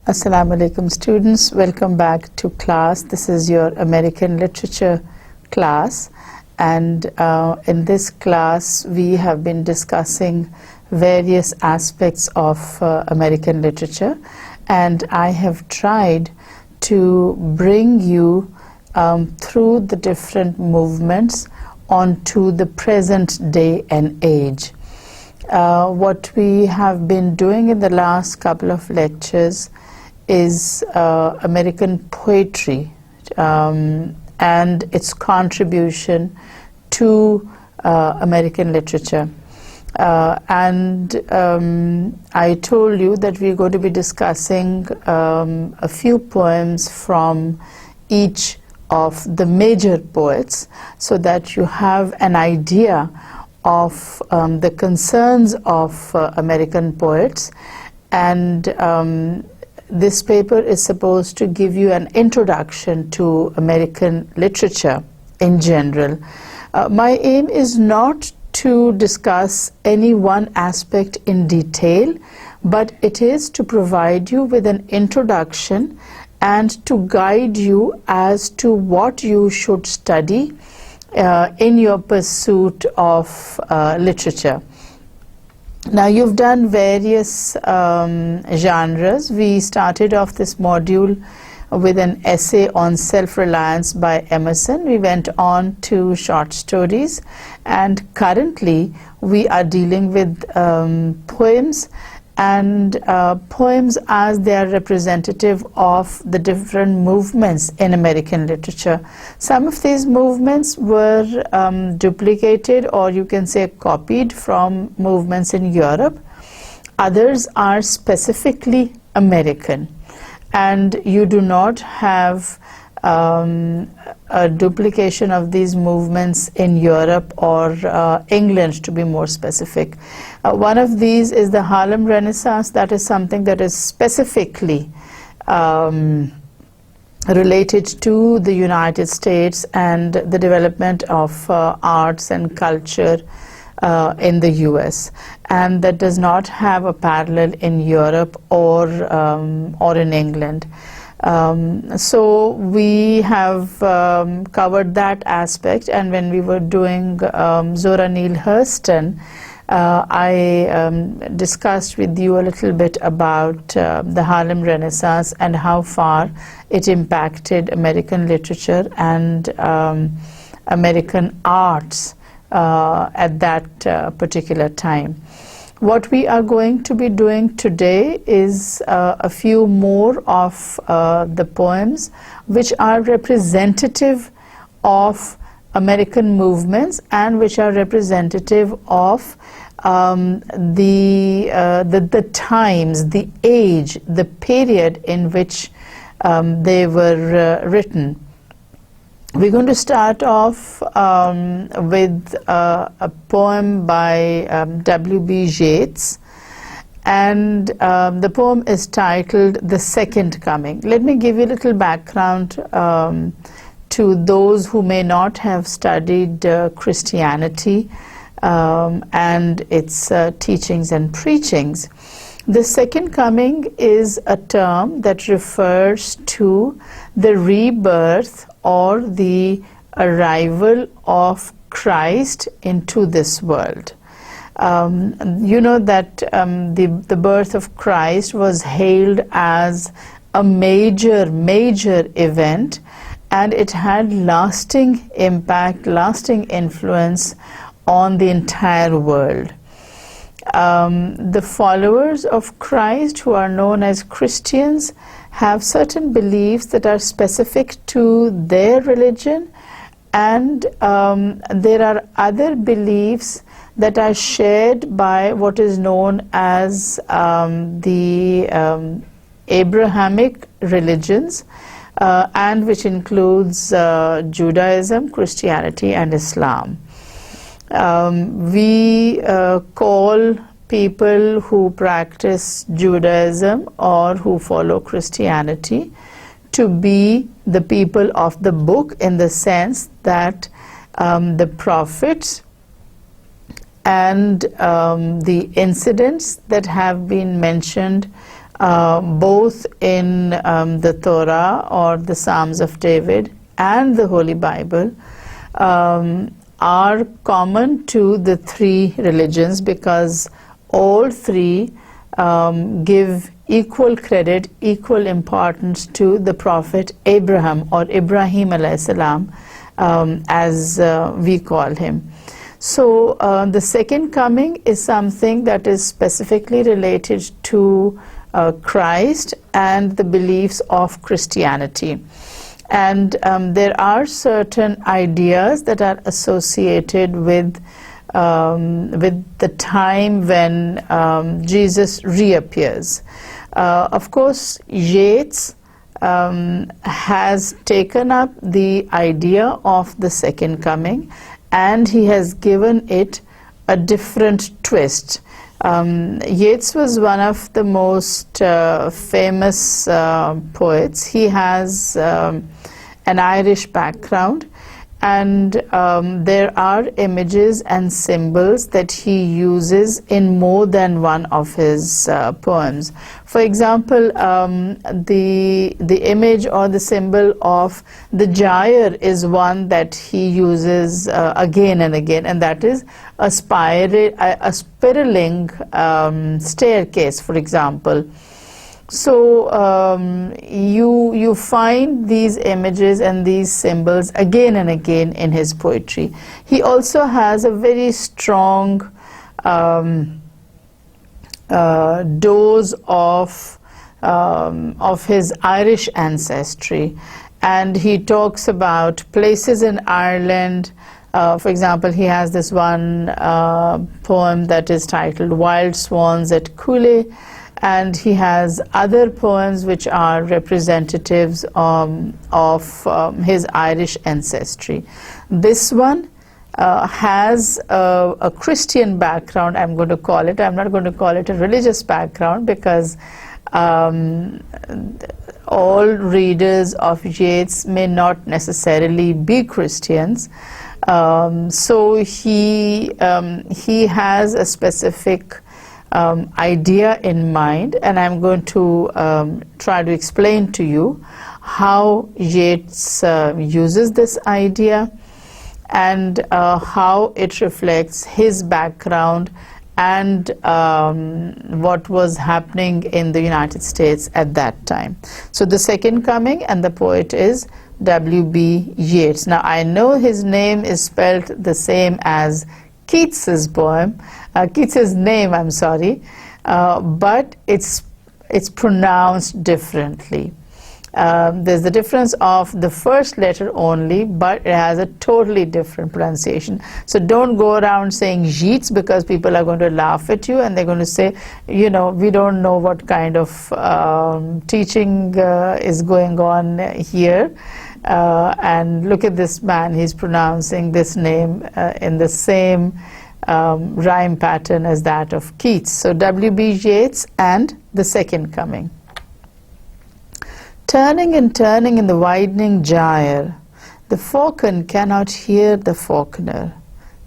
Assalamu alaikum students, welcome back to class. This is your American literature class, and in this class we have been discussing various aspects of American literature, and I have tried to bring you through the different movements onto the present day and age. What we have been doing in the last couple of lectures is American poetry and its contribution to American literature. I told you that we're going to be discussing a few poems from each of the major poets, so that you have an idea of the concerns of American poets. And this paper is supposed to give you an introduction to American literature in general. My aim is not to discuss any one aspect in detail, but it is to provide you with an introduction and to guide you as to what you should study in your pursuit of literature. Now, you've done various genres. We started off this module with an essay on self-reliance by Emerson. We went on to short stories, and currently we are dealing with poems, and poems as they are representative of the different movements in American literature. Some of these movements were duplicated, or you can say copied, from movements in Europe. Others are specifically American, and you do not have a duplication of these movements in Europe or England, to be more specific. One of these is the Harlem Renaissance. That is something that is specifically related to the United States and the development of arts and culture in the US, and that does not have a parallel in Europe or in England. So we have covered that aspect, and when we were doing Zora Neale Hurston, I discussed with you a little bit about the Harlem Renaissance and how far it impacted American literature and American arts at that particular time. What we are going to be doing today is a few more of the poems which are representative of American movements and which are representative of the times, the age, the period in which they were written. We're going to start off with a poem by W.B. Yeats, and the poem is titled The Second Coming. Let me give you a little background to those who may not have studied Christianity and its teachings and preachings. The Second Coming is a term that refers to the rebirth or the arrival of Christ into this world. You know that the birth of Christ was hailed as a major event, and it had lasting impact, lasting influence on the entire world. The followers of Christ, who are known as Christians, have certain beliefs that are specific to their religion, and there are other beliefs that are shared by what is known as the Abrahamic Religions, and which includes Judaism, Christianity, and Islam. We call people who practice Judaism or who follow Christianity to be the people of the book, in the sense that the prophets and the incidents that have been mentioned both in the Torah or the Psalms of David and the Holy Bible, are common to the three religions, because all three give equal credit, equal importance to the prophet Abraham, or Ibrahim alayhi salam, as we call him. So the second coming is something that is specifically related to Christ and the beliefs of Christianity. And there are certain ideas that are associated with the time when Jesus reappears. Of course, Yeats has taken up the idea of the second coming, and he has given it a different twist. Yeats was one of the most famous poets. He has an Irish background, and there are images and symbols that he uses in more than one of his poems. For example, the image or the symbol of the gyre is one that he uses again and again, and that is a spiraling staircase, for example. So you find these images and these symbols again and again in his poetry. He also has a very strong dose of his Irish ancestry, and he talks about places in Ireland. For example, he has this one poem that is titled "Wild Swans at Cooley," and he has other poems which are representatives of his Irish ancestry. This one has a Christian background, I'm going to call it. I'm not going to call it a religious background, because all readers of Yeats may not necessarily be Christians. So he has a specific idea in mind, and I'm going to try to explain to you how Yeats uses this idea and how it reflects his background and what was happening in the United States at that time. So the second coming, and the poet is W.B. Yeats. Now I know his name is spelled the same as Keats's poem, Keats's name, I'm sorry, but it's pronounced differently. There's the difference of the first letter only, but it has a totally different pronunciation. So don't go around saying Yeats, because people are going to laugh at you and they're going to say, you know, we don't know what kind of teaching is going on here. And look at this man, he's pronouncing this name in the same rhyme pattern as that of Keats. So W.B. Yeats and the second coming. Turning and turning in the widening gyre, the falcon cannot hear the falconer.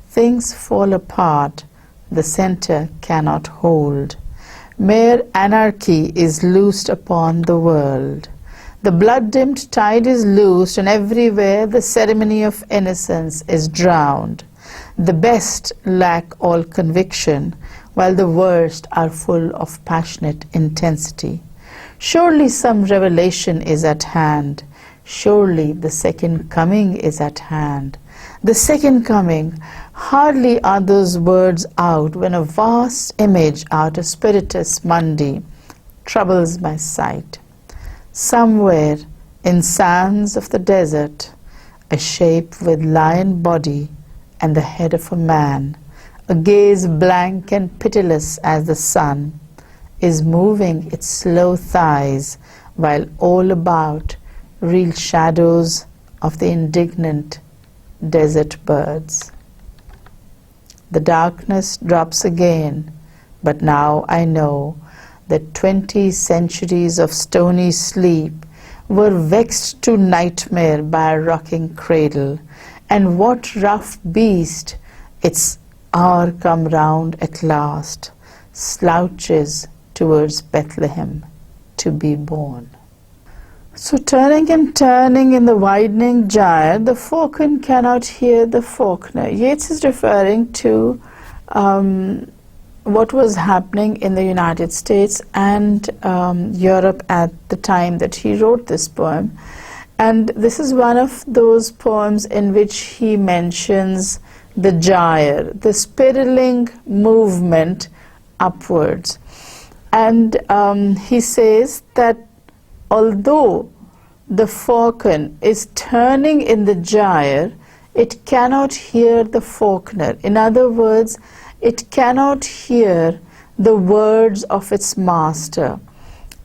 Things fall apart, the center cannot hold. Mere anarchy is loosed upon the world. The blood-dimmed tide is loosed, and everywhere the ceremony of innocence is drowned. The best lack all conviction, while the worst are full of passionate intensity. Surely some revelation is at hand. Surely the second coming is at hand. The second coming, hardly are those words out when a vast image out of spiritus mundi troubles my sight. Somewhere in sands of the desert, a shape with lion body and the head of a man, a gaze blank and pitiless as the sun, is moving its slow thighs, while all about reel shadows of the indignant desert birds. The darkness drops again, but now I know that 20 centuries of stony sleep were vexed to nightmare by a rocking cradle, and what rough beast, its hour come round at last, slouches towards Bethlehem to be born. So turning and turning in the widening gyre, the falcon cannot hear the falconer. Yeats is referring to what was happening in the United States and Europe at the time that he wrote this poem. And this is one of those poems in which he mentions the gyre, the spiraling movement upwards. And he says that although the falcon is turning in the gyre, it cannot hear the falconer. In other words, it cannot hear the words of its master.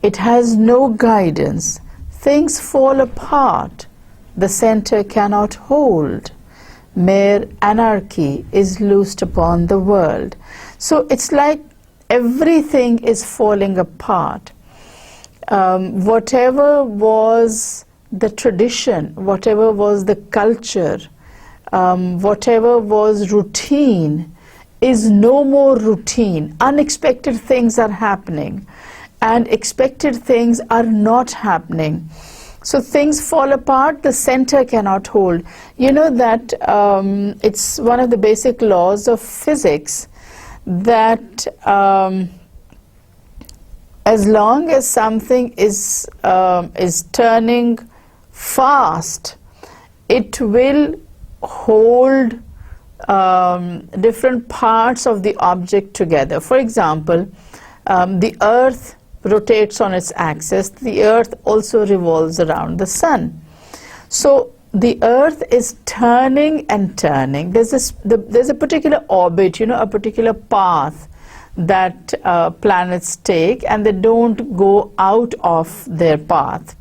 It has no guidance. Things fall apart. The center cannot hold. Mere anarchy is loosed upon the world. So it's like everything is falling apart. Whatever was the tradition, whatever was the culture, whatever was routine is no more routine. Unexpected things are happening and expected things are not happening. So things fall apart, the center cannot hold. You know that it's one of the basic laws of physics that as long as something is turning fast, it will hold different parts of the object together. For example, the earth rotates on its axis. The earth also revolves around the sun. So the earth is turning and turning. There's a particular orbit, you know, a particular path that planets take, and they don't go out of their path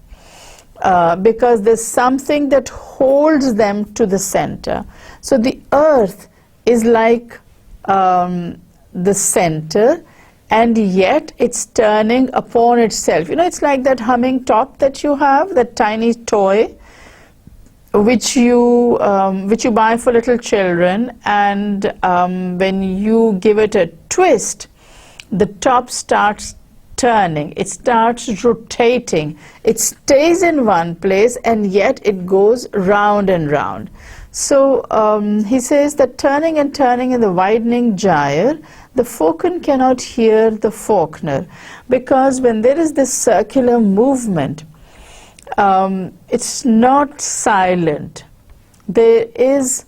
because there's something that holds them to the center. So the earth is like the center, and yet it's turning upon itself. You know, it's like that humming top that you have, that tiny toy which you buy for little children, and when you give it a twist, the top starts turning, it starts rotating, it stays in one place, and yet it goes round and round. So he says that turning and turning in the widening gyre, the falcon cannot hear the falconer, because when there is this circular movement, it's not silent. There is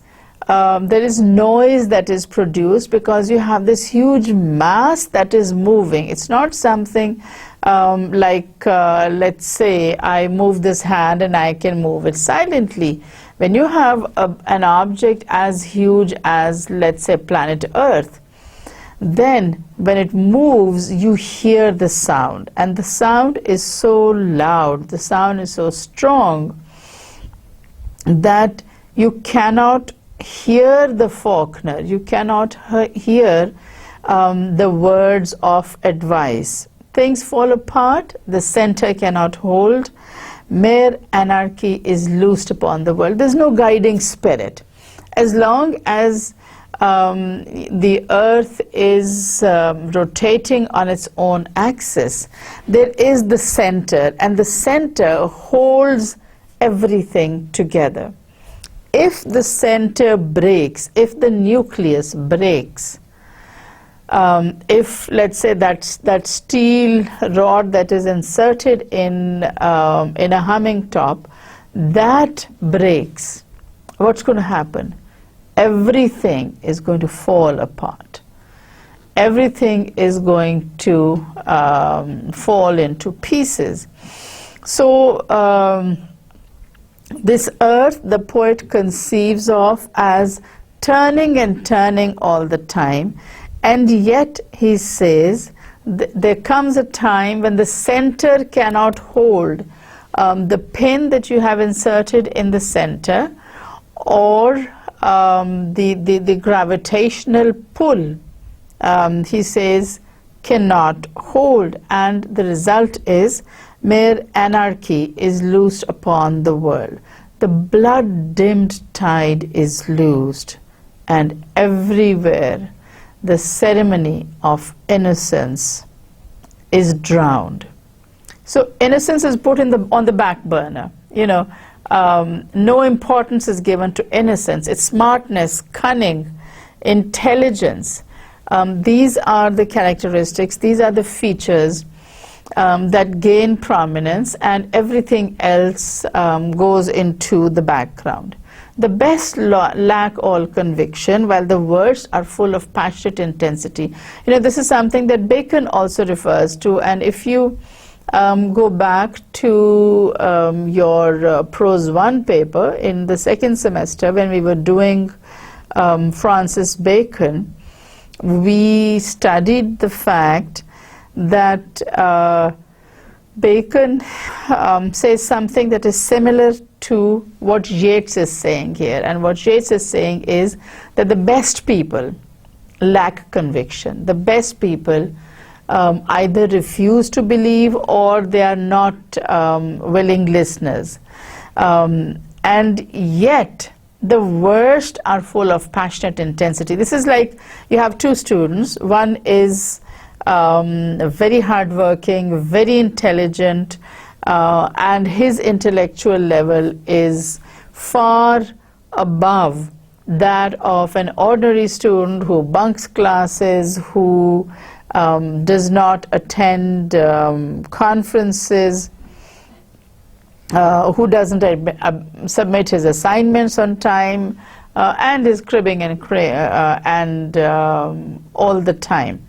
noise that is produced because you have this huge mass that is moving. It's not something like, let's say, I move this hand and I can move it silently. When you have an object as huge as, let's say, planet Earth, then when it moves, you hear the sound, and the sound is so loud, the sound is so strong that you cannot hear the falconer, you cannot hear the words of advice. Things fall apart, the center cannot hold, mere anarchy is loosed upon the world. There's no guiding spirit. As long as the earth is rotating on its own axis, there is the center, and the center holds everything together. If the center breaks, if the nucleus breaks, if, let's say, that steel rod that is inserted in a humming top, that breaks, what's going to happen? Everything is going to fall apart. Everything is going to fall into pieces. So this earth, the poet conceives of as turning and turning all the time, and yet he says there comes a time when the center cannot hold the pin that you have inserted in the center, or the gravitational pull, he says, cannot hold, and the result is mere anarchy is loosed upon the world. The blood-dimmed tide is loosed, and everywhere the ceremony of innocence is drowned. So innocence is put on the back burner. No importance is given to innocence. It's smartness, cunning, intelligence. These are the characteristics, these are the features that gain prominence, and everything else goes into the background. The best lack all conviction, while the worst are full of passionate intensity. This is something that Bacon also refers to, and if you go back to your Prose 1 paper in the second semester when we were doing Francis Bacon, we studied the fact that Bacon says something that is similar to what Yeats is saying here. And what Yeats is saying is that the best people lack conviction. The best people either refuse to believe or they are not willing listeners. And yet, the worst are full of passionate intensity. This is like you have two students. One is very hardworking, very intelligent, and his intellectual level is far above that of an ordinary student who bunks classes, who does not attend conferences, who doesn't submit his assignments on time, and is cribbing and all the time.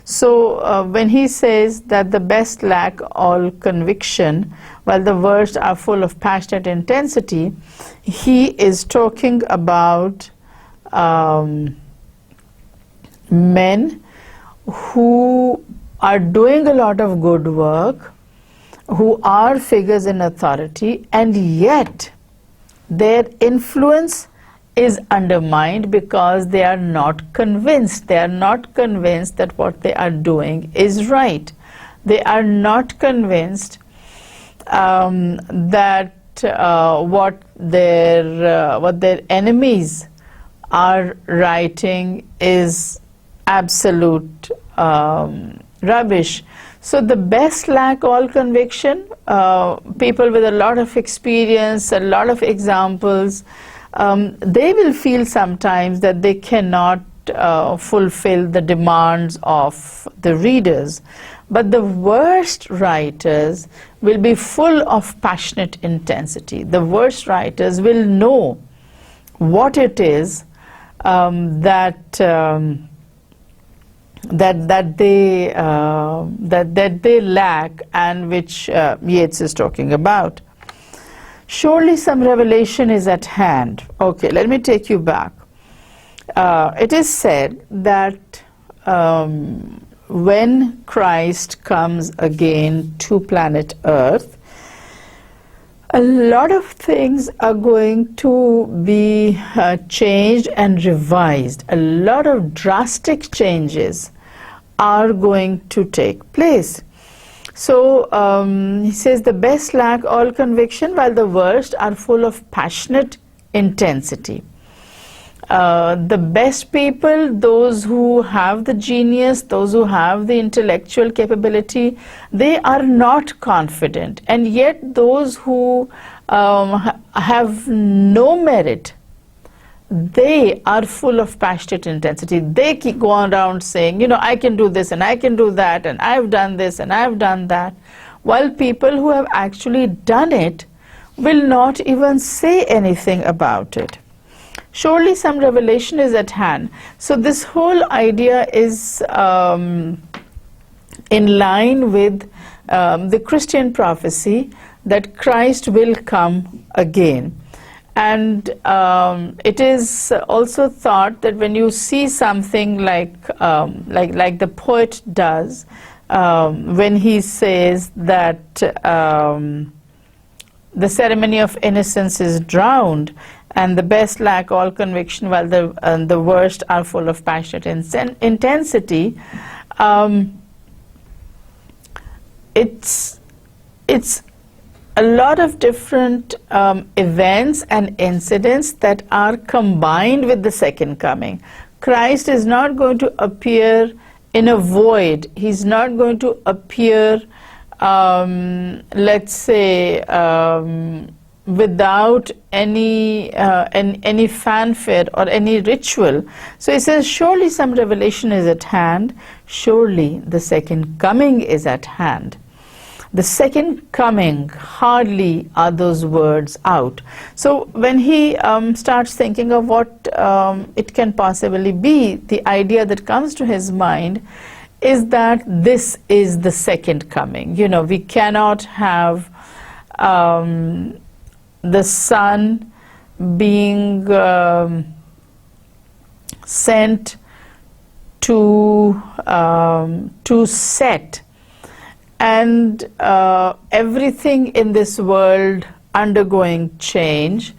So when he says that the best lack all conviction, while the worst are full of passionate intensity, he is talking about men who are doing a lot of good work, who are figures in authority, and yet their influence is undermined because they are not convinced. They are not convinced that what they are doing is right. They are not convinced that what their enemies are writing is absolute rubbish. So the best lack all conviction. People with a lot of experience, a lot of examples, they will feel sometimes that they cannot fulfill the demands of the readers. But the worst writers will be full of passionate intensity. The worst writers will know what it is that they lack, and which Yeats is talking about. Surely some revelation is at hand. Okay, let me take you back. It is said that when Christ comes again to planet Earth, a lot of things are going to be changed and revised. A lot of drastic changes are going to take place. So he says the best lack all conviction, while the worst are full of passionate intensity. The best people, those who have the genius, those who have the intellectual capability, they are not confident. And yet those who have no merit, they are full of passionate intensity. They keep going around saying, I can do this and I can do that and I've done this and I've done that, while people who have actually done it will not even say anything about it. Surely some revelation is at hand. So this whole idea is in line with the Christian prophecy that Christ will come again. And it is also thought that when you see something like the poet does, when he says that the ceremony of innocence is drowned, and the best lack all conviction, while the worst are full of passionate intensity, it's a lot of different events and incidents that are combined with the second coming. Christ is not going to appear in a void. He's not going to appear let's say, without any fanfare or any ritual. So he says, surely some revelation is at hand, surely the second coming is at hand. The second coming, hardly are those words out. So when he starts thinking of what it can possibly be, the idea that comes to his mind is that this is the second coming. You know, we cannot have the sun being sent to set, and everything in this world undergoing change.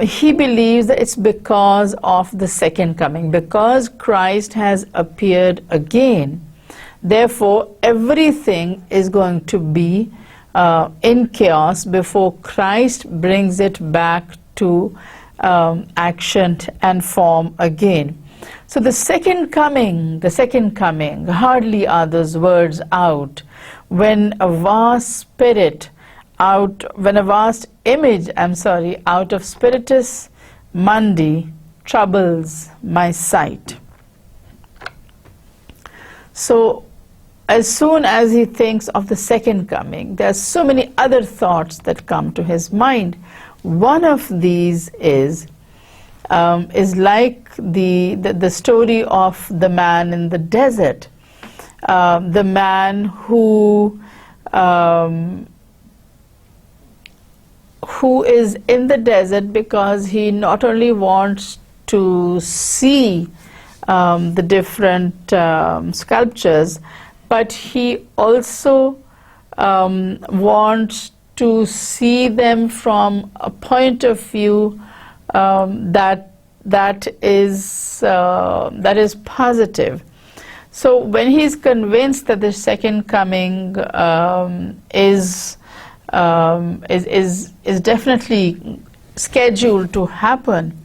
He believes that it's because of the second coming, because Christ has appeared again. Therefore, everything is going to be in chaos before Christ brings it back to action and form again. So the second coming, hardly are those words out, when a vast image, out of spiritus mundi troubles my sight. So as soon as he thinks of the second coming, there are so many other thoughts that come to his mind. One of these is like the story of the man in the desert, the man who is in the desert because he not only wants to see the different sculptures, but he also wants to see them from a point of view that is positive. So when he's convinced that the second coming is definitely scheduled to happen,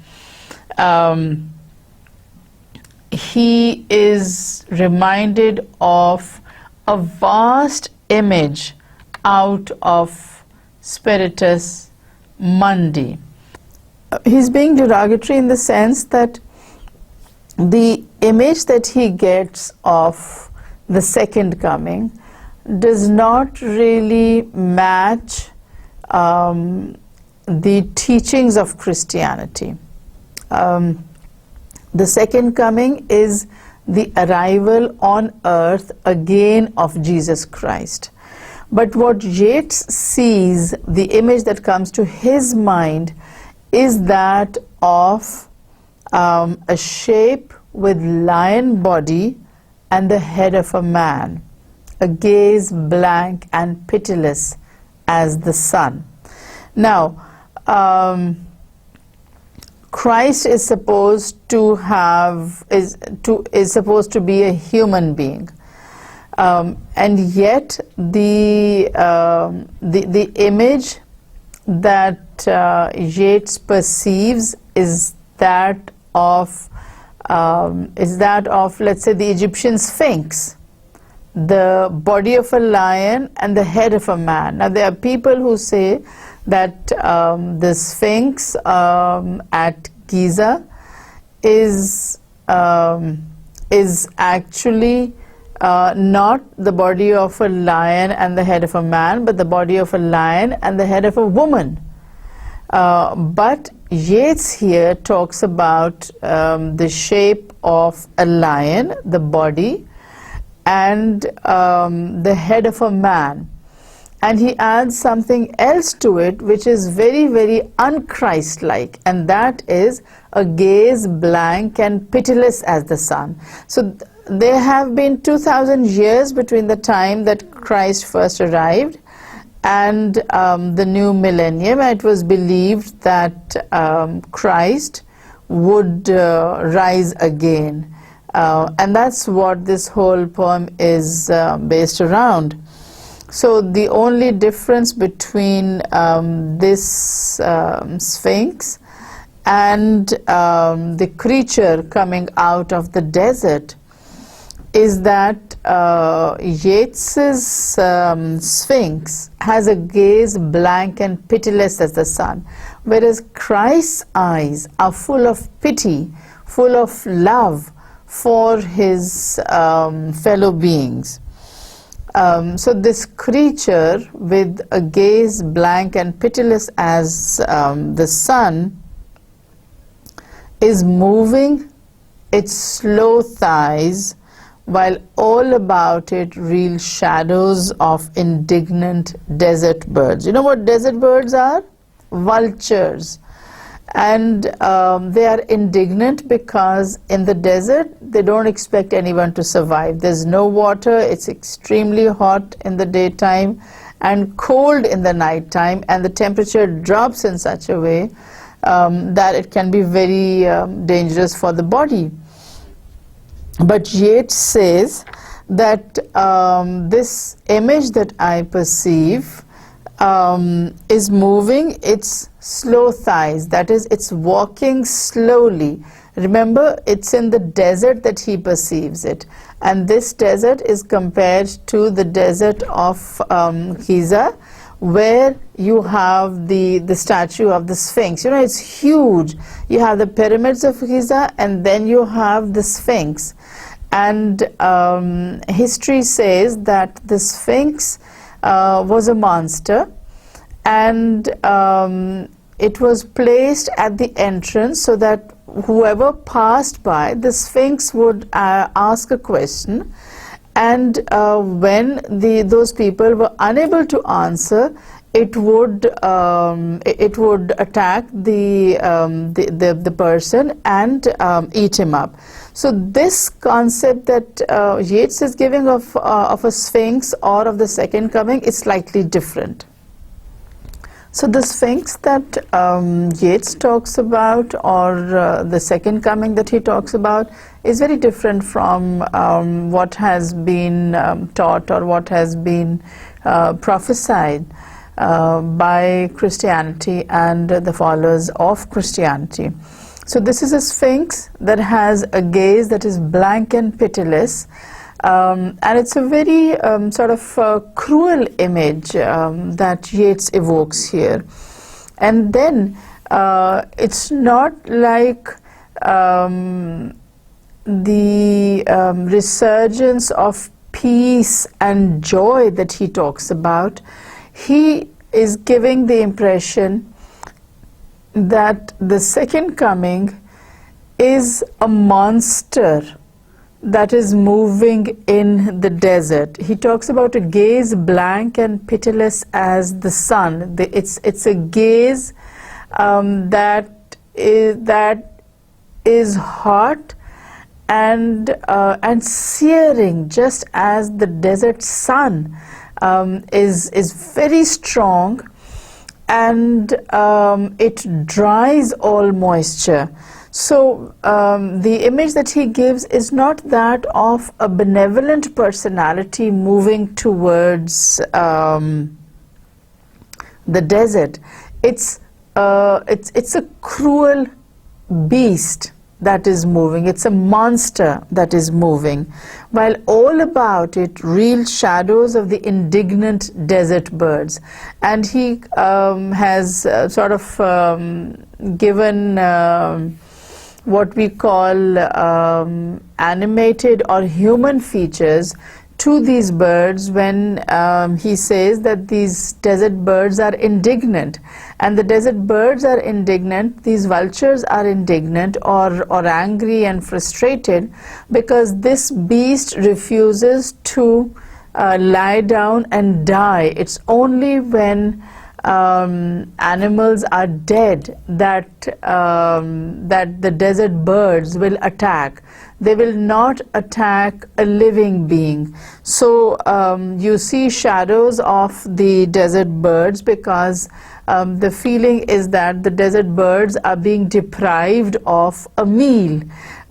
he is reminded of a vast image out of spiritus mundi. He's being derogatory in the sense that the image that he gets of the second coming does not really match the teachings of Christianity. The second coming is the arrival on earth again of Jesus Christ. But what Yeats sees, the image that comes to his mind, is that of a shape with lion body and the head of a man, a gaze blank and pitiless as the sun. Now, Christ is supposed to be a human being, and yet the image that Yeats perceives is that of let's say the Egyptian Sphinx, the body of a lion and the head of a man. Now there are people who say that the Sphinx at Giza is actually not the body of a lion and the head of a man, but the body of a lion and the head of a woman. But Yeats here talks about the shape of a lion, the body, and the head of a man. And he adds something else to it which is very, very un-Christ-like, and that is a gaze blank and pitiless as the sun. So there have been 2,000 years between the time that Christ first arrived and the new millennium. It was believed that Christ would rise again. And that's what this whole poem is based around. So the only difference between this Sphinx and the creature coming out of the desert is that Yeats's Sphinx has a gaze blank and pitiless as the sun, whereas Christ's eyes are full of pity, full of love for his fellow beings. So this creature with a gaze blank and pitiless as the sun is moving its slow thighs, while all about it reel shadows of indignant desert birds. You know what desert birds are? Vultures. And they are indignant because in the desert they don't expect anyone to survive. There's no water, it's extremely hot in the daytime and cold in the night time, and the temperature drops in such a way that it can be very dangerous for the body. But Yeats says that this image that I perceive is moving its slow thighs, that is, it's walking slowly. Remember, it's in the desert that he perceives it, and this desert is compared to the desert of Giza, where you have the statue of the Sphinx. You know, it's huge. You have the pyramids of Giza, and then you have the Sphinx. And history says that the Sphinx was a monster, and it was placed at the entrance so that whoever passed by, the Sphinx would ask a question, and when those people were unable to answer, it would attack the person and eat him up. So this concept that Yeats is giving of a Sphinx or of the second coming is slightly different. So the Sphinx that Yeats talks about, or the second coming that he talks about, is very different from what has been taught or what has been prophesied by Christianity and the followers of Christianity. So this is a Sphinx that has a gaze that is blank and pitiless, and it's a very sort of cruel image that Yeats evokes here. And then it's not like the resurgence of peace and joy that he talks about. He is giving the impression that the second coming is a monster that is moving in the desert. He talks about a gaze blank and pitiless as the sun. It's a gaze that is hot and searing, just as the desert sun is very strong, and it dries all moisture. So the image that he gives is not that of a benevolent personality moving towards the desert. It's a cruel beast that is moving. It's a monster that is moving, while all about it reel shadows of the indignant desert birds. And he has sort of given what we call animated or human features to these birds when he says that these desert birds are indignant. And the desert birds are indignant, these vultures are indignant or angry and frustrated because this beast refuses to lie down and die. It's only when animals are dead that the desert birds will attack. They will not attack a living being. So you see shadows of the desert birds because the feeling is that the desert birds are being deprived of a meal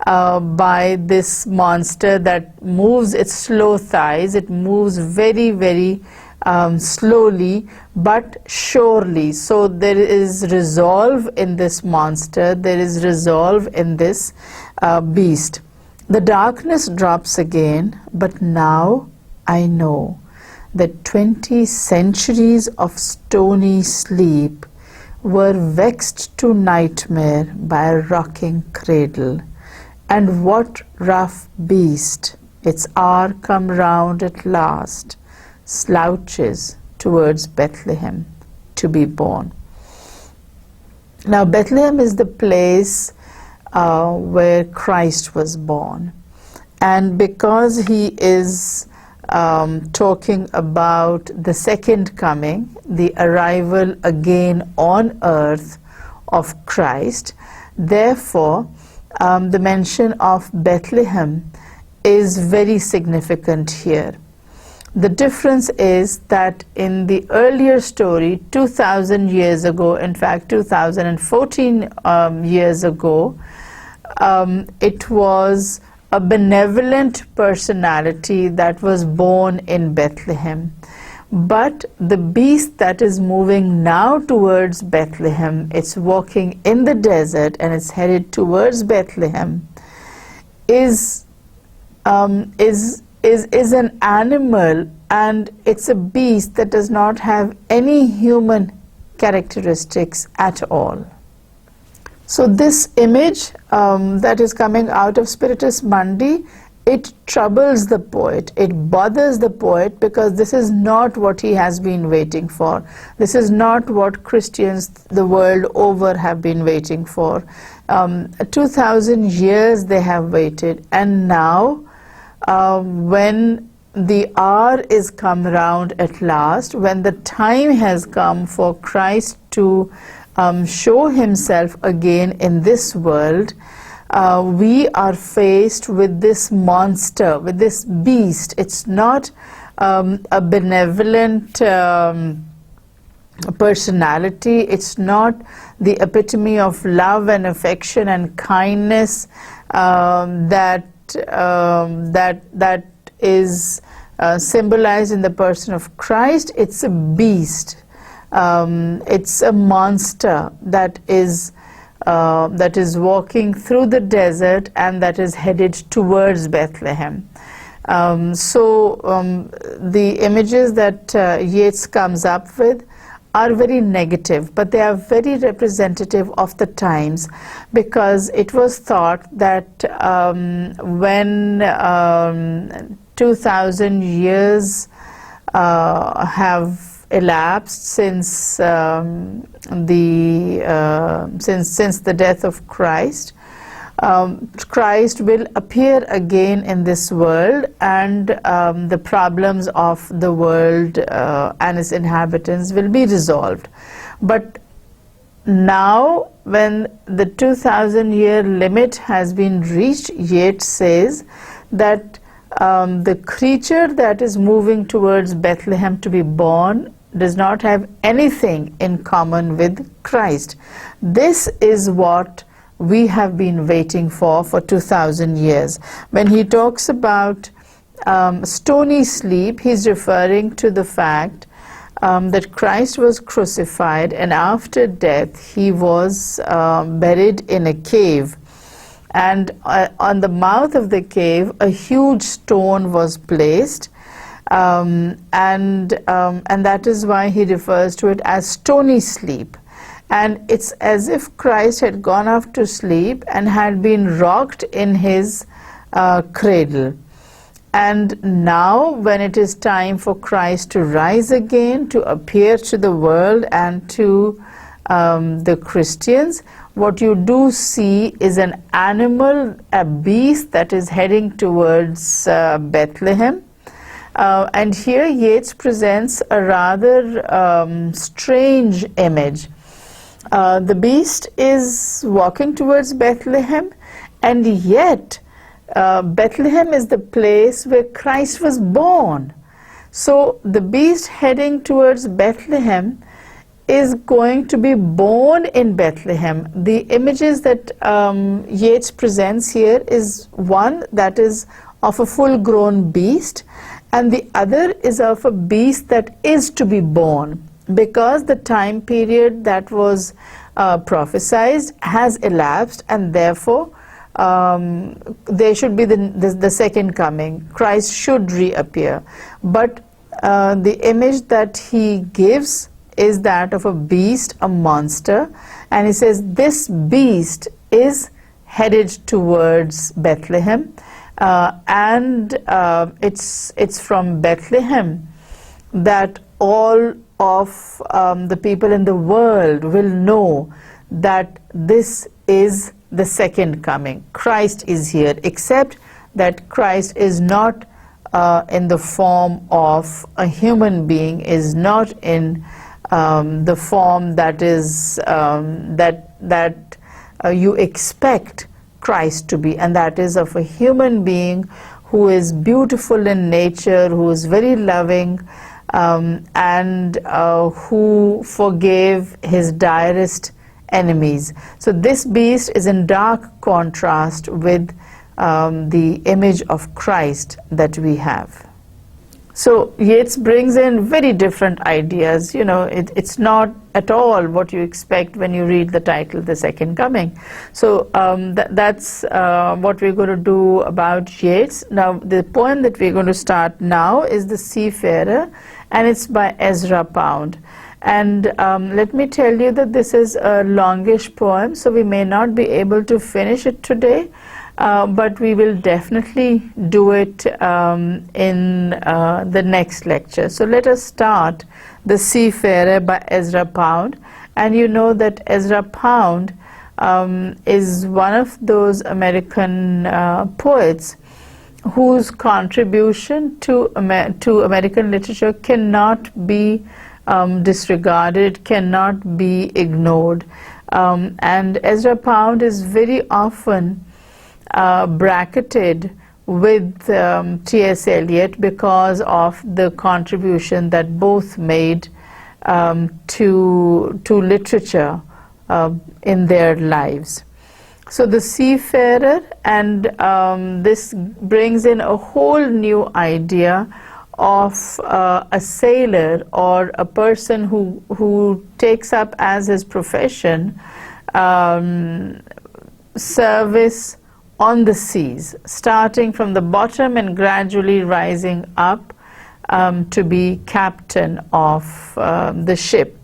by this monster that moves its slow thighs. It moves very, very slowly but surely. So there is resolve in this monster, there is resolve in this beast. The darkness drops again, but now I know that 20 centuries of stony sleep were vexed to nightmare by a rocking cradle. And what rough beast, its hour come round at last, slouches towards Bethlehem to be born. Now Bethlehem is the place where Christ was born, and because he is talking about the second coming, the arrival again on earth of Christ, therefore the mention of Bethlehem is very significant here. The difference is that in the earlier story, 2000 years ago, in fact 2014 years ago, it was a benevolent personality that was born in Bethlehem. But the beast that is moving now towards Bethlehem, it's walking in the desert and it's headed towards Bethlehem, is an animal, and it's a beast that does not have any human characteristics at all. So this image that is coming out of Spiritus Mundi, it troubles the poet, it bothers the poet, because this is not what he has been waiting for. This is not what Christians the world over have been waiting for. 2000 years they have waited, and now when the hour is come round at last, when the time has come for Christ to show himself again in this world, we are faced with this monster, with this beast. It's not a benevolent personality. It's not the epitome of love and affection and kindness that is symbolized in the person of Christ. It's a beast. It's a monster that is walking through the desert and that is headed towards Bethlehem. The images that Yeats comes up with are very negative, but they are very representative of the times, because it was thought that when 2000 years have elapsed since the death of Christ, Christ will appear again in this world, and the problems of the world and its inhabitants will be resolved. But now, when the 2000-year limit has been reached, Yeats says that the creature that is moving towards Bethlehem to be born does not have anything in common with Christ. This is what we have been waiting for 2000 years. When he talks about stony sleep, he's referring to the fact that Christ was crucified, and after death he was buried in a cave, and on the mouth of the cave a huge stone was placed, and that is why he refers to it as stony sleep. And it's as if Christ had gone off to sleep and had been rocked in his cradle. And now, when it is time for Christ to rise again, to appear to the world and to the Christians, what you do see is an animal, a beast that is heading towards Bethlehem. And here Yeats presents a rather strange image. The beast is walking towards Bethlehem, and yet Bethlehem is the place where Christ was born. So the beast heading towards Bethlehem is going to be born in Bethlehem. The images that Yeats presents here is one that is of a full-grown beast, and the other is of a beast that is to be born, because the time period that was prophesied has elapsed, and therefore there should be the second coming. Christ should reappear. But the image that he gives is that of a beast, a monster, and he says this beast is headed towards Bethlehem, and it's from Bethlehem that all of the people in the world will know that this is the second coming. Christ is here, except that Christ is not in the form of a human being, is not in the form that is that you expect Christ to be, and that is of a human being who is beautiful in nature, who is very loving, and who forgave his direst enemies. So this beast is in dark contrast with the image of Christ that we have. So Yeats brings in very different ideas. You know, it's not at all what you expect when you read the title, The Second Coming. So that's what we're going to do about Yeats. Now, the poem that we're going to start now is The Seafarer, and it's by Ezra Pound. And let me tell you that this is a longish poem, so we may not be able to finish it today. But we will definitely do it in the next lecture. So let us start The Seafarer by Ezra Pound. And you know that Ezra Pound is one of those American poets whose contribution to American literature cannot be disregarded, cannot be ignored. And Ezra Pound is very often bracketed with T.S. Eliot because of the contribution that both made to literature in their lives. So The Seafarer, and this brings in a whole new idea of a sailor or a person who takes up as his profession service on the seas, starting from the bottom and gradually rising up to be captain of the ship.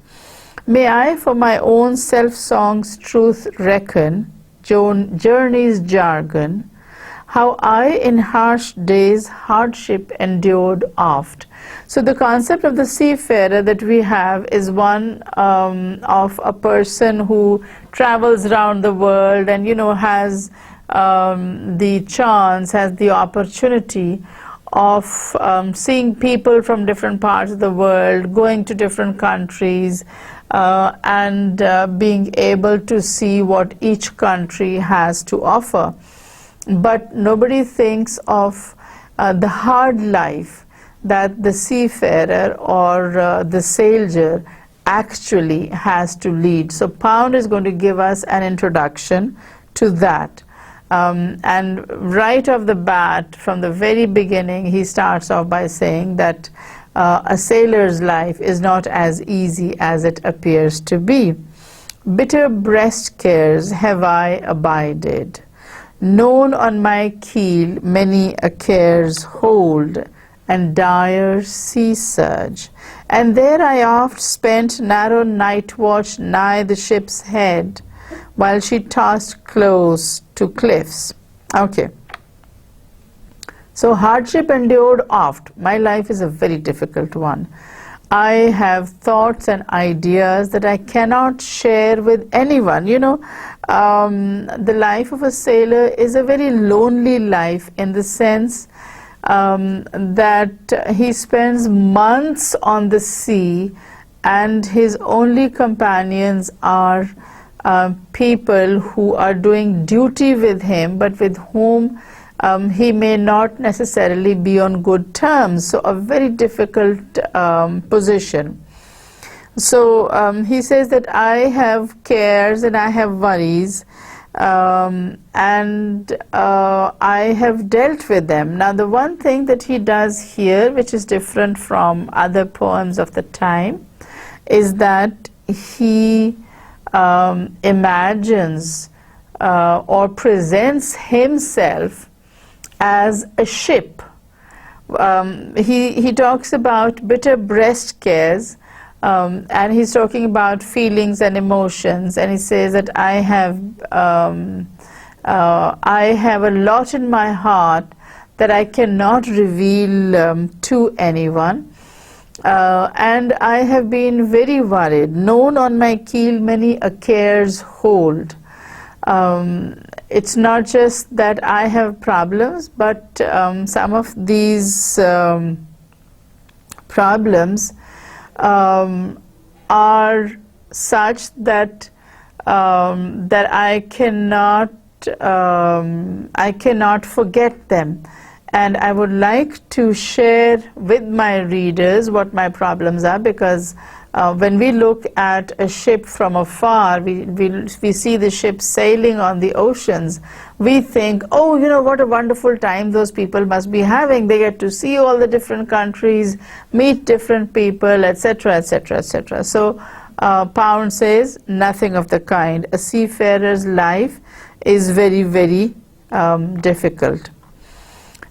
May I for my own self-song's truth reckon, journey's jargon, how I in harsh days hardship endured oft. So the concept of the seafarer that we have is one of a person who travels around the world and, you know, has the chance, has the opportunity of seeing people from different parts of the world, going to different countries, and being able to see what each country has to offer. But nobody thinks of the hard life that the seafarer or the sailor actually has to lead. So Pound is going to give us an introduction to that. And right off the bat, from the very beginning, he starts off by saying that a sailor's life is not as easy as it appears to be. Bitter breast cares have I abided, known on my keel many a care's hold, and dire sea surge. And there I oft spent narrow night watch nigh the ship's head, while she tossed close to cliffs. Okay. So hardship endured oft. My life is a very difficult one. I have thoughts and ideas that I cannot share with anyone. You know, the life of a sailor is a very lonely life in the sense that he spends months on the sea and his only companions are people who are doing duty with him, but with whom he may not necessarily be on good terms. So a very difficult position. So he says that I have cares and I have worries, and I have dealt with them. Now the one thing that he does here, which is different from other poems of the time, is that he imagines or presents himself as a ship. He talks about bitter breast cares, and he's talking about feelings and emotions, and he says that I have a lot in my heart that I cannot reveal to anyone. And I have been very worried, known on my keel many a care's hold. It's not just that I have problems, but some of these problems are such that that I cannot forget them. And I would like to share with my readers what my problems are, because when we look at a ship from afar, we see the ship sailing on the oceans, we think, oh, you know, what a wonderful time those people must be having. They get to see all the different countries, meet different people, etc., etc., etc. So Pound says nothing of the kind. A seafarer's life is very, very difficult.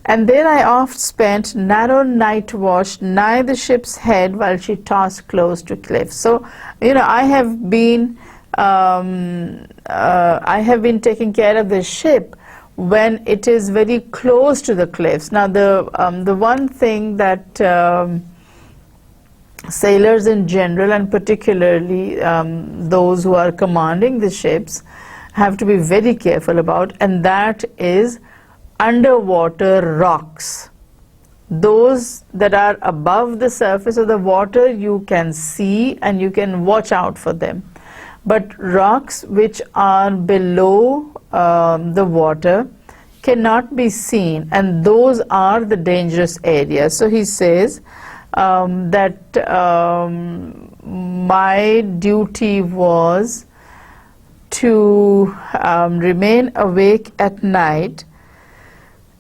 And there I oft spent narrow night watch nigh the ship's head while she tossed close to cliffs. So, you know, I have been taking care of the ship when it is very close to the cliffs. Now, the one thing that sailors in general, and particularly those who are commanding the ships, have to be very careful about, and that is underwater rocks. Those that are above the surface of the water you can see and you can watch out for them, but rocks which are below the water cannot be seen, and those are the dangerous areas. So he says that my duty was to remain awake at night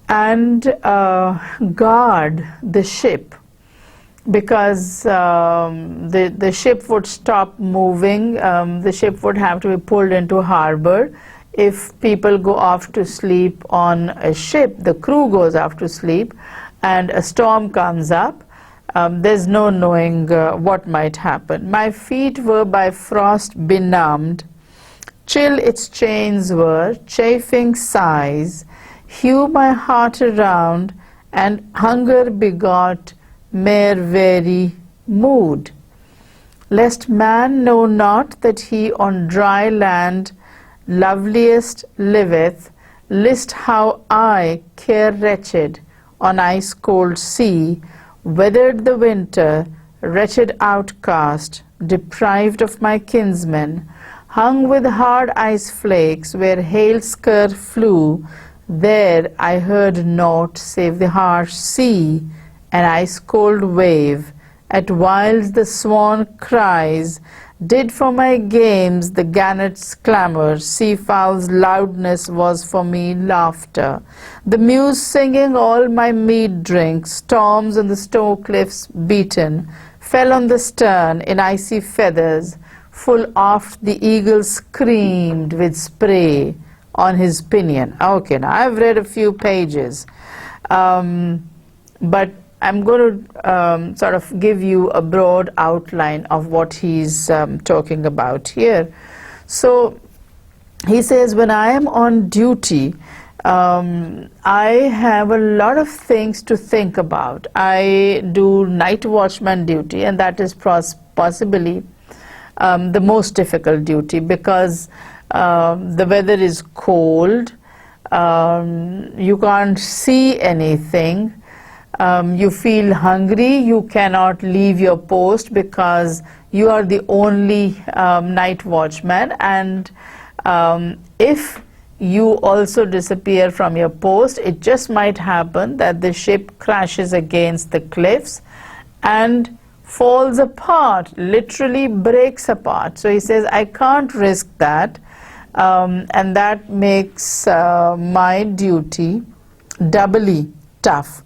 and guard the ship, because the ship would stop moving. The ship would have to be pulled into harbor. If people go off to sleep on a ship, the crew goes off to sleep, and a storm comes up, there's no knowing what might happen. My feet were by frost benumbed, chill its chains were, chafing sighs, hew my heart around, and hunger begot mere weary mood. Lest man know not that he on dry land loveliest liveth, list how I, care wretched, on ice cold sea, weathered the winter, wretched outcast, deprived of my kinsmen, hung with hard ice flakes where hail scur flew, there I heard naught save the harsh sea, an ice-cold wave, at whiles the swan cries, did for my games the gannet's clamour, seafowl's loudness was for me laughter. The muse singing all my mead drink, storms on the snow cliffs beaten, fell on the stern in icy feathers, full oft the eagle screamed with spray on his pinion. Okay, now I've read a few pages, but I'm going to sort of give you a broad outline of what he's talking about here. So he says, when I am on duty, I have a lot of things to think about. I do night watchman duty, and that is possibly the most difficult duty, because the weather is cold, you can't see anything, you feel hungry, you cannot leave your post because you are the only night watchman, and if you also disappear from your post, it just might happen that the ship crashes against the cliffs and falls apart, literally breaks apart. So he says, I can't risk that, and that makes my duty doubly tough.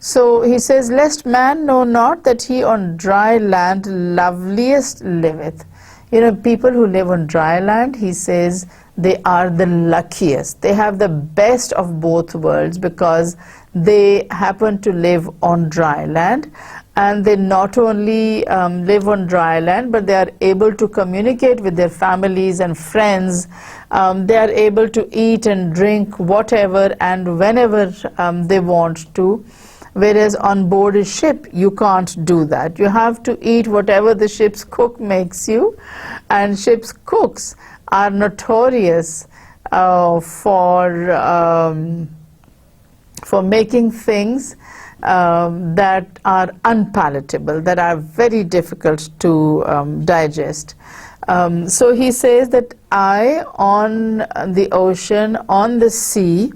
So he says, lest man know not that he on dry land loveliest liveth. You know, people who live on dry land, he says, they are the luckiest. They have the best of both worlds because they happen to live on dry land, and they not only live on dry land, but they are able to communicate with their families and friends. They are able to eat and drink whatever and whenever they want to. Whereas on board a ship, you can't do that. You have to eat whatever the ship's cook makes you, and ship's cooks are notorious for making things that are unpalatable, that are very difficult to digest. So he says that I, on the ocean, on the sea,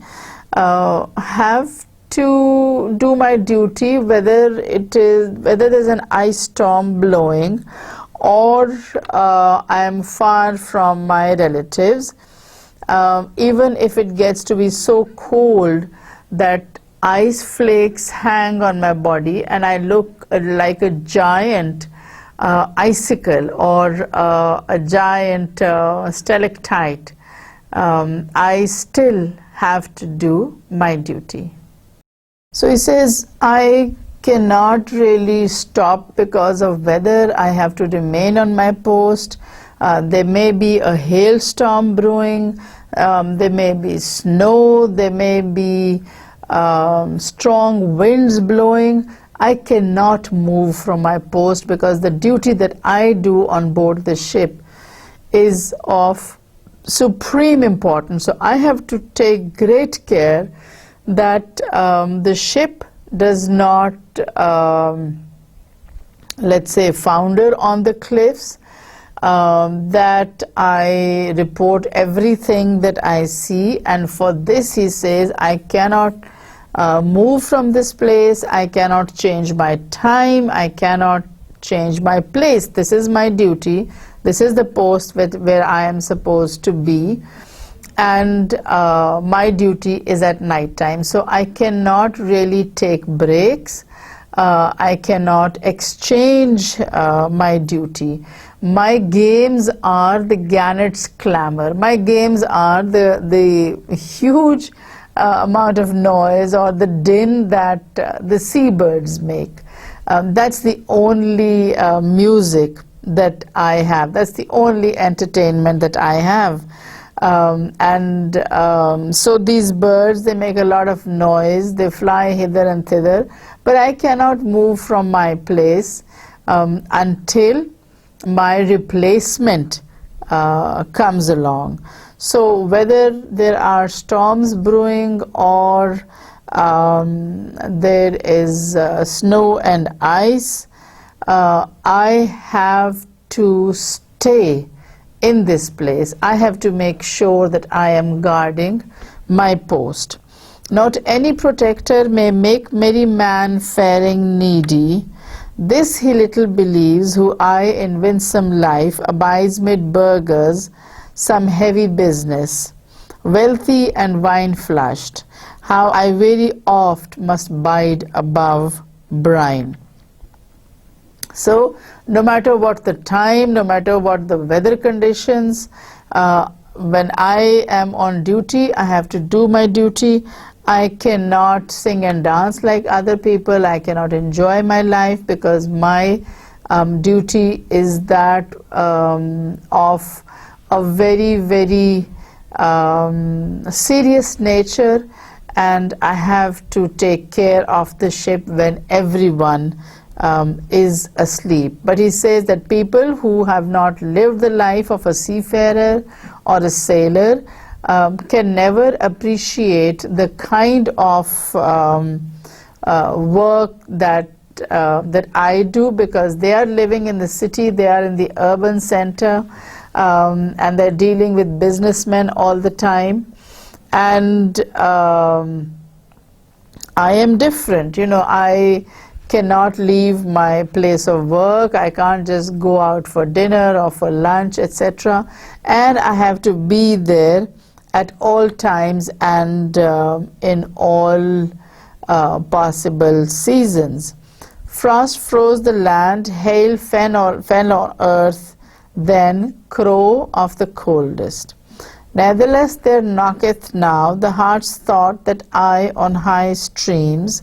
have to do my duty, whether there's an ice storm blowing or I am far from my relatives. Even if it gets to be so cold that ice flakes hang on my body and I look like a giant icicle or a giant stalactite, I still have to do my duty. So he says, I cannot really stop because of weather. I have to remain on my post. There may be a hailstorm brewing, there may be snow, there may be strong winds blowing. I cannot move from my post because the duty that I do on board the ship is of supreme importance. So I have to take great care that the ship does not, let's say, founder on the cliffs, that I report everything that I see, and for this he says I cannot move from this place, I cannot change my time, I cannot change my place. This is my duty, this is the post where I am supposed to be, and my duty is at night time. So I cannot really take breaks, I cannot exchange my duty. My games are the gannet's clamor, my games are the huge amount of noise or the din that the seabirds make. That's the only music that I have, that's the only entertainment that I have. So these birds, they make a lot of noise, they fly hither and thither, but I cannot move from my place until my replacement comes along. So whether there are storms brewing or there is snow and ice, I have to stay in this place. I have to make sure that I am guarding my post. Not any protector may make merry man faring needy. This he little believes, who I in winsome life abides mid burghers, some heavy business, wealthy and wine flushed, how I very oft must bide above brine. So no matter what the time, no matter what the weather conditions, when I am on duty, I have to do my duty. I cannot sing and dance like other people. I cannot enjoy my life because my duty is that of a very, very serious nature, and I have to take care of the ship when everyone is asleep. But he says that people who have not lived the life of a seafarer or a sailor can never appreciate the kind of work that I do, because they are living in the city, they are in the urban center, and they're dealing with businessmen all the time. And I am different, you know, I cannot leave my place of work, I can't just go out for dinner or for lunch, etc. And I have to be there at all times and in all possible seasons. Frost froze the land, hail fell on earth, then crow of the coldest. Nevertheless there knocketh now the heart's thought that I on high streams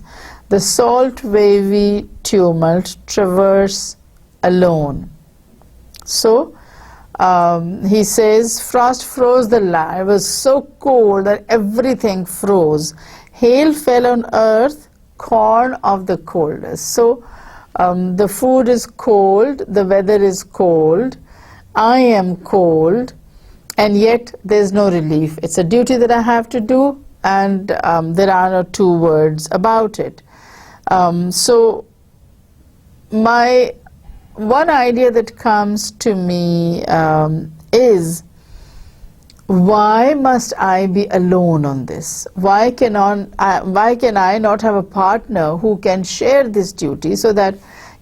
the salt wavy tumult traverse alone. So he says, frost froze the land. It was so cold that everything froze. Hail fell on earth, corn of the coldest. So the food is cold, the weather is cold, I am cold, and yet there's no relief. It's a duty that I have to do, and there are no two words about it. So my one idea that comes to me is, why must I be alone on this? Why can I not have a partner who can share this duty, so that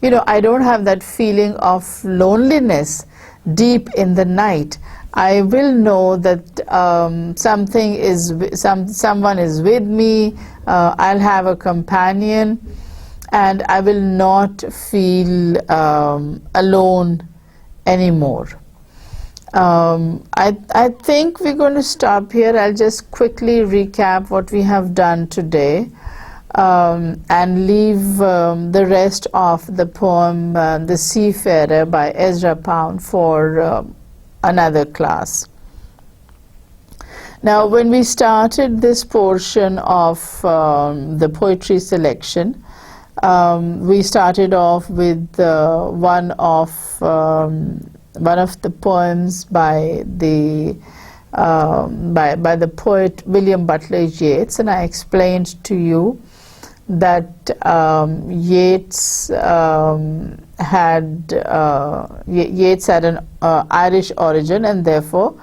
I don't have that feeling of loneliness deep in the night? I will know that someone is with me. I'll have a companion, and I will not feel alone anymore. I think we're going to stop here. I'll just quickly recap what we have done today, and leave the rest of the poem, The Seafarer by Ezra Pound, for another class. Now, when we started this portion of the poetry selection, we started off with one of the poems by the poet William Butler Yeats, and I explained to you that Yeats had an Irish origin, and therefore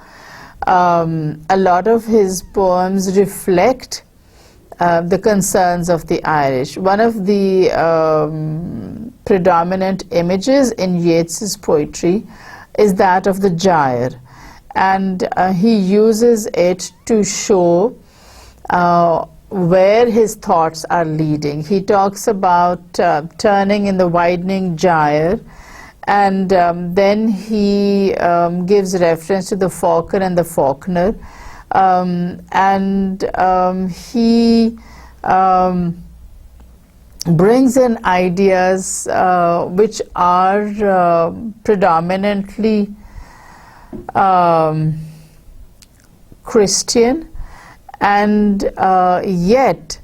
a lot of his poems reflect the concerns of the Irish. One of the predominant images in Yeats's poetry is that of the gyre, and he uses it to show where his thoughts are leading. He talks about turning in the widening gyre, and then he gives reference to the falcon and the falconer, and he brings in ideas which are predominantly Christian, and yet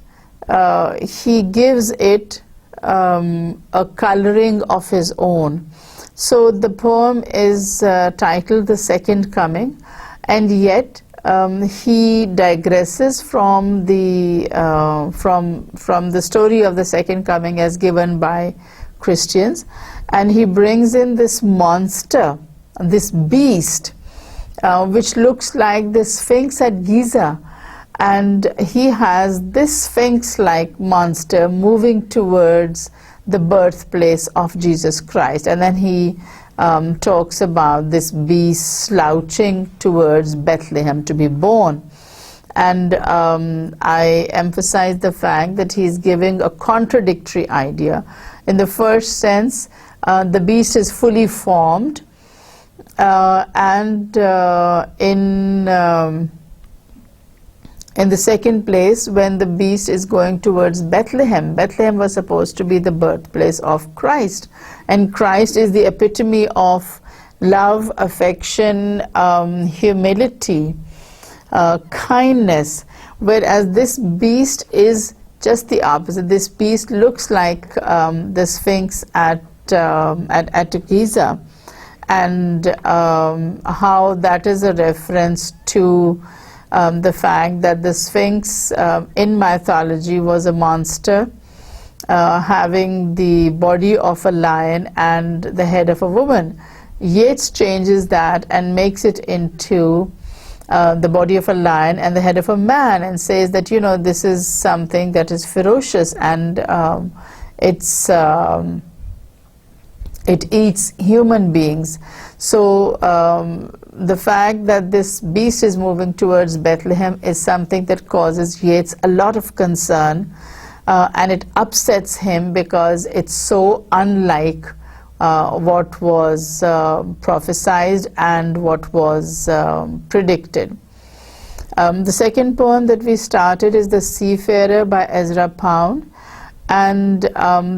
he gives it a coloring of his own. So the poem is titled The Second Coming, and yet he digresses from the story of the Second Coming as given by Christians, and he brings in this monster, this beast, which looks like the Sphinx at Giza, and he has this Sphinx-like monster moving towards the birthplace of Jesus Christ, and then he talks about this beast slouching towards Bethlehem to be born. And I emphasize the fact that he's giving a contradictory idea. In the first sense, the beast is fully formed, and in the second place, when the beast is going towards Bethlehem, Bethlehem was supposed to be the birthplace of Christ, and Christ is the epitome of love, affection, humility, kindness, whereas this beast is just the opposite. This beast looks like the Sphinx at Giza, and how that is a reference to the fact that the Sphinx in mythology was a monster having the body of a lion and the head of a woman. Yeats changes that and makes it into the body of a lion and the head of a man, and says that this is something that is ferocious, and it eats human beings. So the fact that this beast is moving towards Bethlehem is something that causes Yeats a lot of concern, and it upsets him because it's so unlike what was prophesied and what was predicted. The second poem that we started is The Seafarer by Ezra Pound, and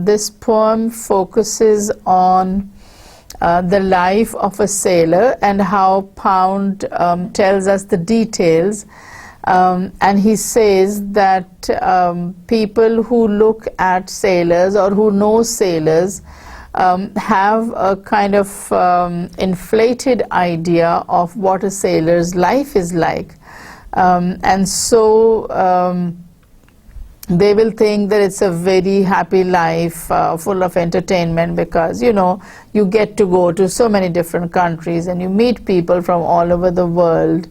this poem focuses on the life of a sailor and how Pound tells us the details, and he says that people who look at sailors or who know sailors have a kind of inflated idea of what a sailor's life is like, and so they will think that it's a very happy life, full of entertainment, because you get to go to so many different countries and you meet people from all over the world.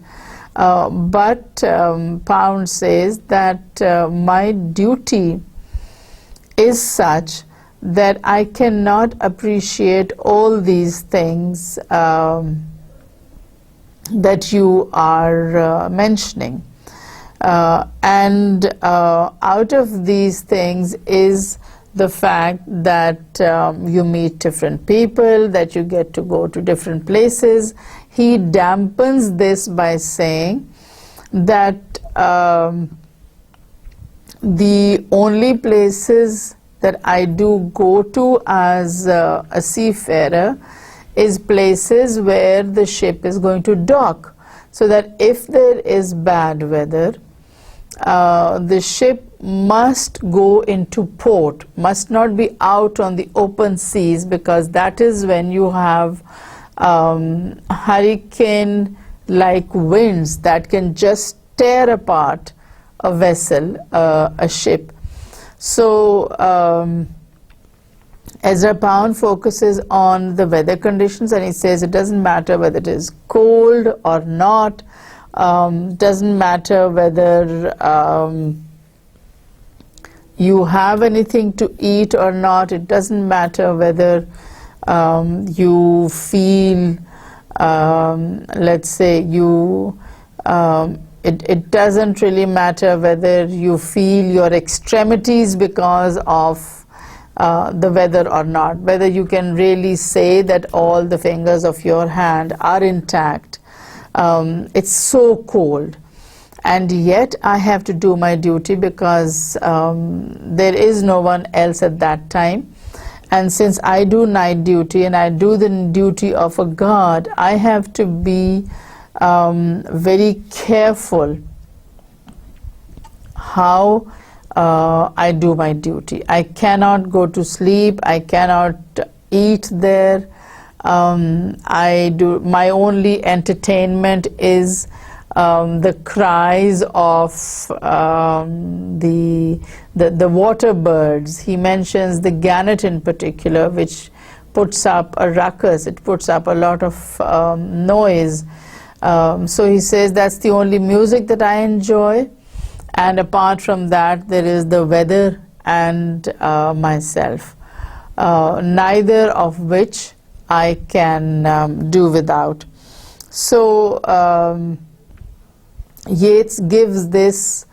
But Pound says that my duty is such that I cannot appreciate all these things that you are mentioning. And out of these things is the fact that you meet different people, that you get to go to different places. He dampens this by saying that the only places that I do go to as a seafarer is places where the ship is going to dock, so that if there is bad weather, the ship must go into port, must not be out on the open seas, because that is when you have hurricane-like winds that can just tear apart a vessel, a ship. So Ezra Pound focuses on the weather conditions, and he says it doesn't matter whether it is cold or not, doesn't matter whether you have anything to eat or not, it doesn't matter whether you feel, let's say it doesn't really matter whether you feel your extremities because of the weather or not, whether you can really say that all the fingers of your hand are intact. It's so cold, and yet I have to do my duty because there is no one else at that time. And since I do night duty and I do the duty of a guard, I have to be very careful how I do my duty. I cannot go to sleep, I cannot eat there. My only entertainment is the cries of the water birds. He mentions the gannet in particular, which puts up a ruckus, it puts up a lot of noise. So he says that's the only music that I enjoy, and apart from that there is the weather and myself, neither of which I can do without. So Yeats gives this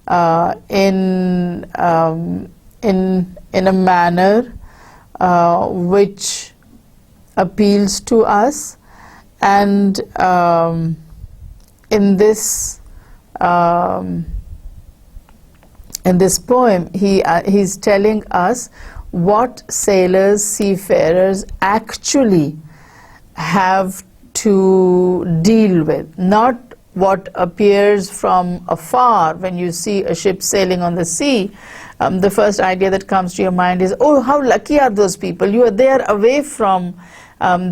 in a manner which appeals to us, and in this poem he's telling us what sailors, seafarers actually have to deal with, not what appears from afar. When you see a ship sailing on the sea, the first idea that comes to your mind is, oh, how lucky are those people, they are away from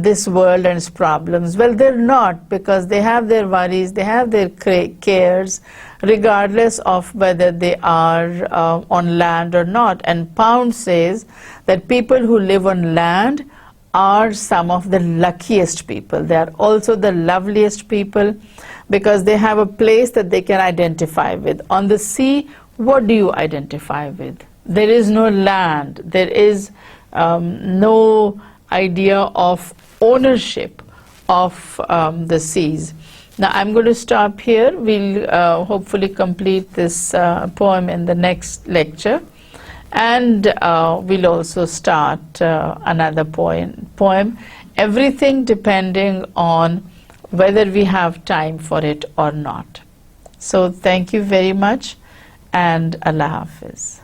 this world and its problems. Well, they're not, because they have their worries, they have their cares, regardless of whether they are on land or not. And Pound says that people who live on land are some of the luckiest people. They are also the loveliest people, because they have a place that they can identify with. On the sea, what do you identify with? There is no land, there is no idea of ownership of the seas. Now I'm going to stop here. We'll hopefully complete this poem in the next lecture, and we'll also start another poem, everything depending on whether we have time for it or not. So thank you very much, and Allah Hafiz.